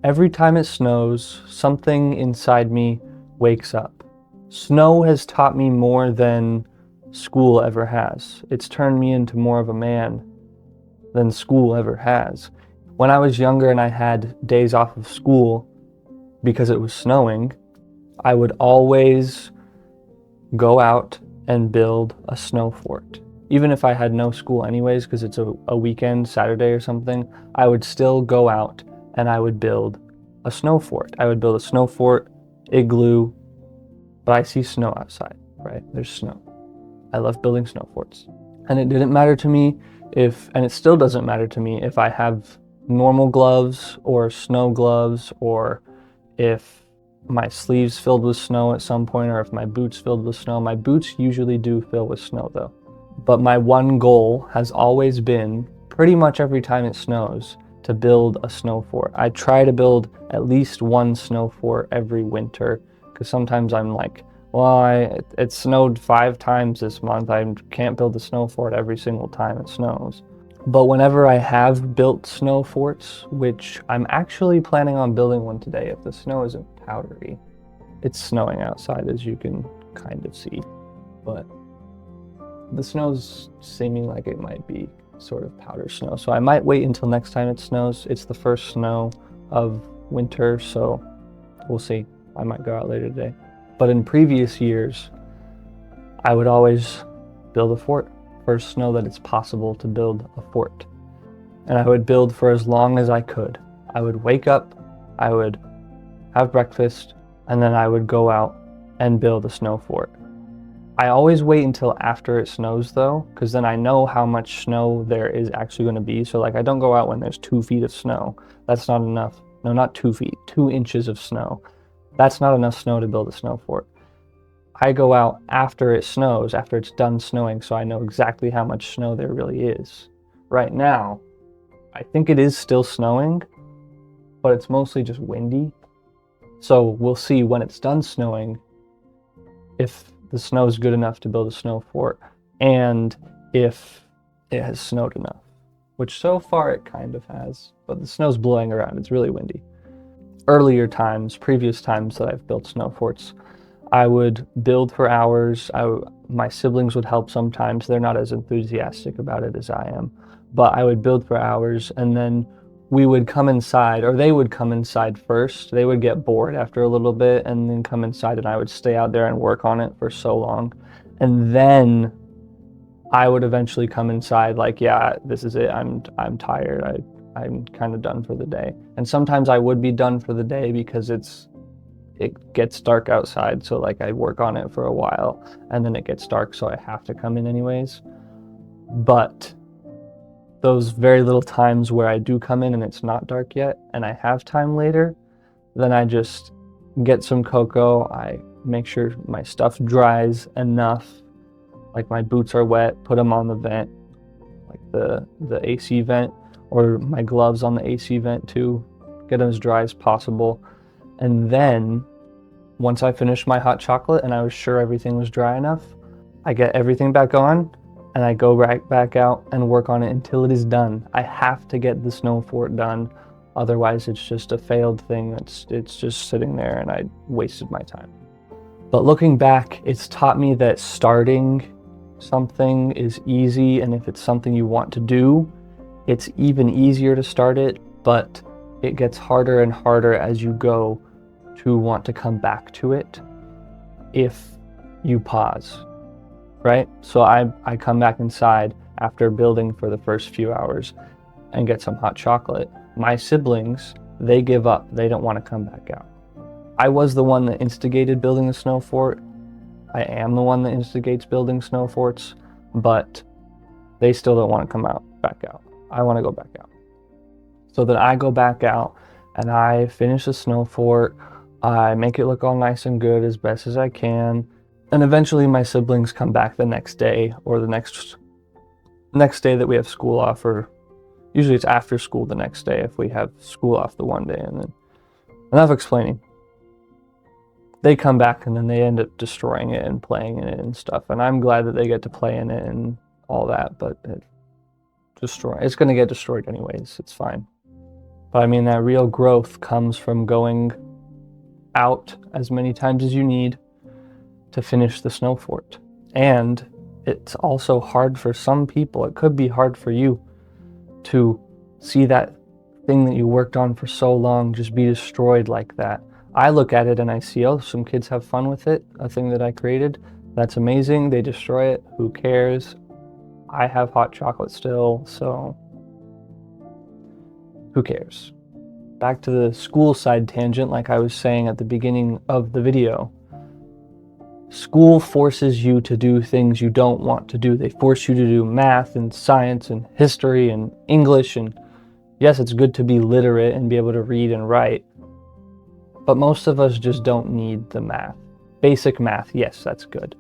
Every time it snows, something inside me wakes up. Snow has taught me more than school ever has. It's turned me into more of a man than school ever has. When I was younger and I had days off of school because it was snowing, I would always go out and build a snow fort. Even if I had no school anyways, because it's a weekend, Saturday or something, I would still go out and I would build a snow fort. I would build a snow fort, igloo, but I see snow outside, right? There's snow. I love building snow forts. And it didn't matter to me and it still doesn't matter to me if I have normal gloves or snow gloves, or if my sleeves filled with snow at some point, or if my boots filled with snow. My boots usually do fill with snow though. But my one goal has always been, pretty much every time it snows, to build a snow fort. I try to build at least one snow fort every winter, because sometimes I'm like, well, it snowed 5 times this month. I can't build a snow fort every single time it snows. But whenever I have built snow forts, which I'm actually planning on building one today if the snow isn't powdery. It's snowing outside, as you can kind of see, but the snow's seeming like it might be sort of powder snow. So I might wait until next time it snows. It's the first snow of winter, so we'll see. I might go out later today. But in previous years, I would always build a fort. First snow that it's possible to build a fort. And I would build for as long as I could. I would wake up, I would have breakfast, and then I would go out and build a snow fort. I always wait until after it snows though, because then I know how much snow there is actually going to be. So like, I don't go out when there's 2 feet of snow. That's not enough. No, not 2 feet, 2 inches of snow. That's not enough snow to build a snow fort. I go out after it snows, after it's done snowing, so I know exactly how much snow there really is. Right now, I think it is still snowing, but it's mostly just windy. So we'll see when it's done snowing if the snow is good enough to build a snow fort, and if it has snowed enough, which so far it kind of has, but the snow's blowing around. It's really windy. Previous times that I've built snow forts, I would build for hours. My siblings would help sometimes. They're not as enthusiastic about it as I am, but I would build for hours, and then we would come inside, or they would come inside first. They would get bored after a little bit and then come inside, and I would stay out there and work on it for so long. And then I would eventually come inside like, yeah, this is it. I'm tired. I'm kind of done for the day. And sometimes I would be done for the day because it gets dark outside, so like I work on it for a while and then it gets dark, so I have to come in anyways. But those very little times where I do come in and it's not dark yet and I have time later, then I just get some cocoa. I make sure my stuff dries enough, like my boots are wet, put them on the vent, like the AC vent, or my gloves on the AC vent too, get them as dry as possible. And then once I finished my hot chocolate and I was sure everything was dry enough, I get everything back on and I go right back out and work on it until it is done. I have to get the snow fort done, otherwise it's just a failed thing. It's just sitting there and I wasted my time. But looking back, it's taught me that starting something is easy, and if it's something you want to do, it's even easier to start it, but it gets harder and harder as you go to want to come back to it if you pause, right? So I come back inside after building for the first few hours and get some hot chocolate. My siblings, they give up. They don't want to come back out. I was the one that instigated building the snow fort. I am the one that instigates building snow forts, but they still don't want to come back out. I want to go back out. So then I go back out and I finish the snow fort. I make it look all nice and good as best as I can. And eventually my siblings come back the next day, or the next day that we have school off, or usually it's after school the next day if we have school off the one day. And then, enough explaining. They come back and then they end up destroying it and playing in it and stuff. And I'm glad that they get to play in it and all that, but it's going to get destroyed anyways. It's fine. But I mean, that real growth comes from going out as many times as you need to finish the snow fort. And it's also hard for some people. It could be hard for you to see that thing that you worked on for so long just be destroyed like that. I look at it and I see, oh, some kids have fun with it, a thing that I created. That's amazing. They destroy it. Who cares? I have hot chocolate still, so who cares? Back to the school side tangent, like I was saying at the beginning of the video. School forces you to do things you don't want to do. They force you to do math and science and history and English. And yes, it's good to be literate and be able to read and write. But most of us just don't need the math. Basic math, yes, that's good.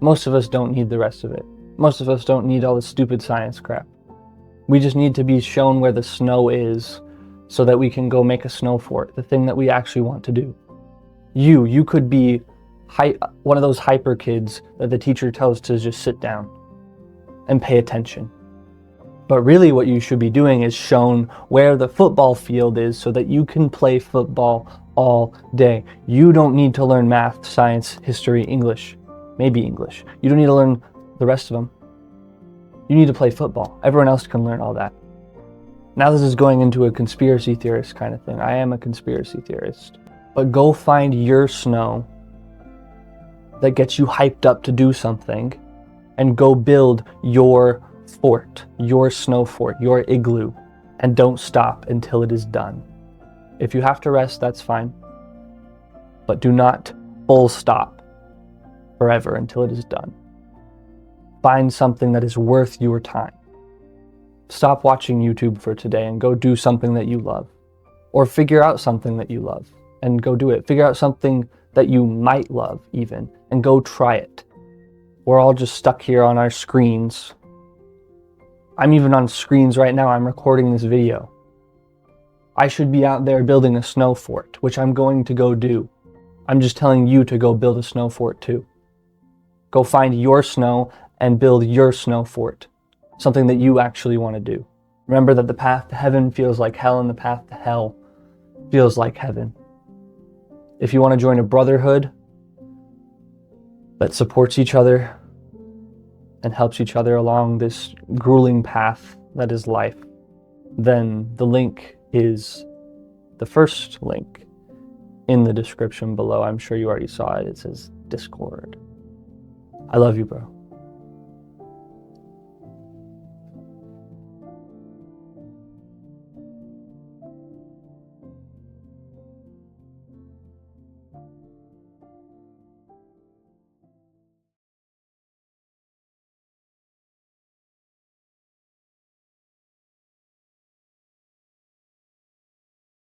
Most of us don't need the rest of it. Most of us don't need all the stupid science crap. We just need to be shown where the snow is so that we can go make a snow fort, the thing that we actually want to do. You could be one of those hyper kids that the teacher tells to just sit down and pay attention. But really what you should be doing is shown where the football field is so that you can play football all day. You don't need to learn math, science, history, English, maybe English. You don't need to learn the rest of them. You need to play football. Everyone else can learn all that. Now this is going into a conspiracy theorist kind of thing. I am a conspiracy theorist. But go find your snow that gets you hyped up to do something and go build your fort, your snow fort, your igloo, and don't stop until it is done. If you have to rest, that's fine. But do not full stop forever until it is done. Find something that is worth your time. Stop watching YouTube for today and go do something that you love. Or figure out something that you love and go do it. Figure out something that you might love even and go try it. We're all just stuck here on our screens. I'm even on screens right now. I'm recording this video. I should be out there building a snow fort, which I'm going to go do. I'm just telling you to go build a snow fort too. Go find your snow and build your snow fort. Something that you actually want to do. Remember that the path to heaven feels like hell and the path to hell feels like heaven. If you want to join a brotherhood that supports each other and helps each other along this grueling path that is life, then the link is the first link in the description below. I'm sure you already saw it. It says Discord. I love you, bro.